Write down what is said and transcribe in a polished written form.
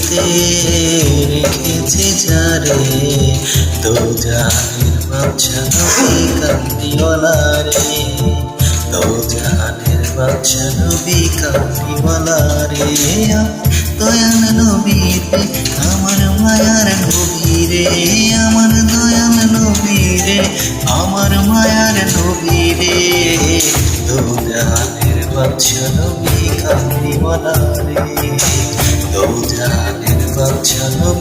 বুকে রেখেছে যারে, দো জাহানের বাদশা নবী কামলিওয়ালা রে, দো জাহানের বাদশা নবী কামলিওয়ালা রে। দয়াল নবী রে আমার মায়ার নবী রে, আমার দয়াল নবী রে আমার মায়ার নবী রে, দো জাহানের বাদশা নবী কামলিওয়ালা রে, দো জাহানের বাদশা নবী